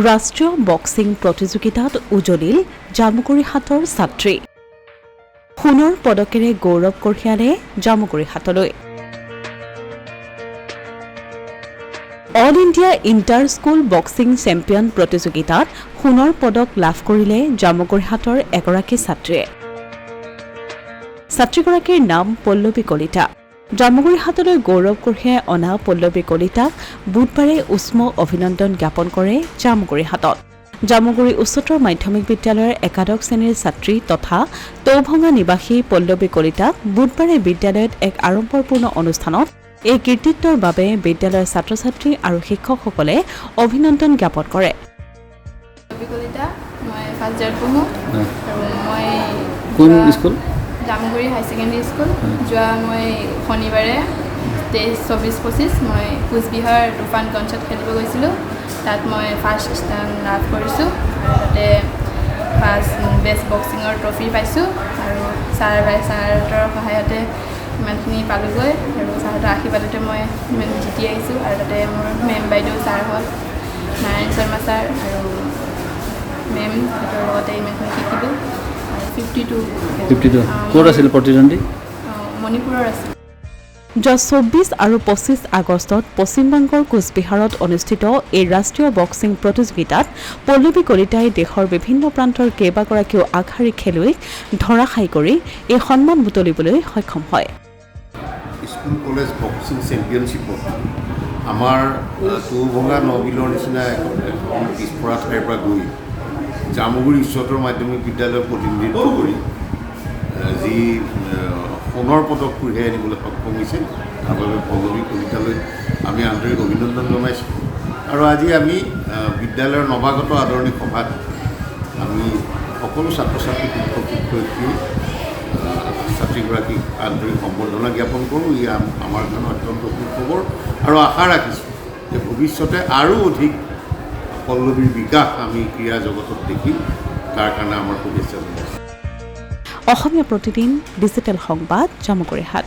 ৰাষ্ট্ৰীয় বক্সিং প্ৰতিযোগিতাত উজলিল জামুগুৰিহাটৰ ছাত্ৰী সোণৰ পদকেৰে গৌৰৱ কঢ়িয়ালে জামুগুৰিহাটলৈ all India inter school boxing champion প্ৰতিযোগিতাত সোণৰ পদক লাভ কৰিলে জামুগুৰিহাটৰ এগৰাকী ছাত্ৰীয়ে ছাত্ৰীগৰাকীৰ নাম পল্লৱী কলিতা জামুগুৰিহাটলৈ গৌৰৱ কঢ়িয়াই অনা পল্লৱী কলিতাক বুধবাৰে উষ্ম অভিনন্দন জ্ঞাপন কৰে জামুগুৰিহাটত জামুগুৰি উচ্চতৰ মাধ্যমিক বিদ্যালয়ৰ একাদশ শ্ৰেণীৰ ছাত্ৰী তথা তৌভঙা নিবাসী পল্লৱী কলিতাক বুধবাৰে বিদ্যালয়ত এক আড়ম্বৰপূৰ্ণ অনুষ্ঠানত এই কৃতিত্বৰ বাবে বিদ্যালয়ৰ ছাত্ৰ ছাত্ৰী আৰু শিক্ষকসকলে অভিনন্দন জ্ঞাপন কৰে জামুগুৰি হাই ছেকেণ্ডেৰী স্কুল যোৱা মই শনিবাৰে 23-24-25 মই কোচবিহাৰ তুফান কনচাৰ্ট খেলিব গৈছিলোঁ তাত মই ফাৰ্ষ্ট স্থান লাভ কৰিছোঁ আৰু তাতে ফাৰ্ষ্ট বেষ্ট বক্সিঙৰ ট্ৰফি পাইছোঁ আৰু ছাৰহঁতৰ সহায়তে ইমানখিনি পালোঁগৈ আৰু ছাৰহঁতৰ আশীৰ্বাদতে মই ইমান জিতি আহিছোঁ আৰু তাতে মোৰ মেম বাইদেউ ছাৰহঁত নাৰায়ণ শৰ্মা ছাৰ আৰু মেম সিহঁতৰ লগতে ইমানখিনি শিকিলোঁ 52 ক'ত আছিল প্ৰতিদ্বন্দ্বী মণিপুৰৰ আছিল যোৱা 24 আৰু 25 আগষ্টত পশ্চিমবংগৰ কোচবিহাৰত অনুষ্ঠিত এই ৰাষ্ট্ৰীয় বক্সিং প্ৰতিযোগিতাত পল্লৱী কলিতাই দেশৰ বিভিন্ন প্ৰান্তৰ কেইবাগৰাকীও আগশাৰী খেলুৱৈক ধৰাশায়ী কৰি এই সন্মান বুটলিবলৈ সক্ষম হয় স্কুল কলেজ বক্সিং চেম্পিয়নশ্বিপত আমাৰ তৌভঙা নবিলৰ নিচিনা এখন পিছপৰা ঠাইৰ পৰা গৈ জামুগুৰি উচ্চতৰ মাধ্যমিক বিদ্যালয়ৰ প্ৰতিনিধিত্ব কৰি যি সোণৰ পদক কঢ়িয়াই আনিবলৈ সক্ষম হৈছে তাৰ বাবে পল্লৱী কলিতালৈ আমি আন্তৰিক অভিনন্দন জনাইছোঁ আৰু আজি আমি বিদ্যালয়ৰ নৱাগত আদৰণি সভাত আমি সকলো ছাত্ৰ ছাত্ৰী শিক্ষক শিক্ষয়িত্ৰী ছাত্ৰীগৰাকীক আন্তৰিক সম্বৰ্ধনা জ্ঞাপন কৰোঁ ই আমাৰ কাৰণে অত্যন্ত সুখবৰ আৰু আশা ৰাখিছোঁ যে ভৱিষ্যতে আৰু অধিক পল্লৱীৰ বিকাশ আমি ক্ৰীড়া জগতত দেখিম তাৰ কাৰণে আমাৰ শুভেচ্ছা জনাইছোঁ অসমীয়া প্ৰতিদিন ডিজিটেল সংবাদ জামুগুৰিহাট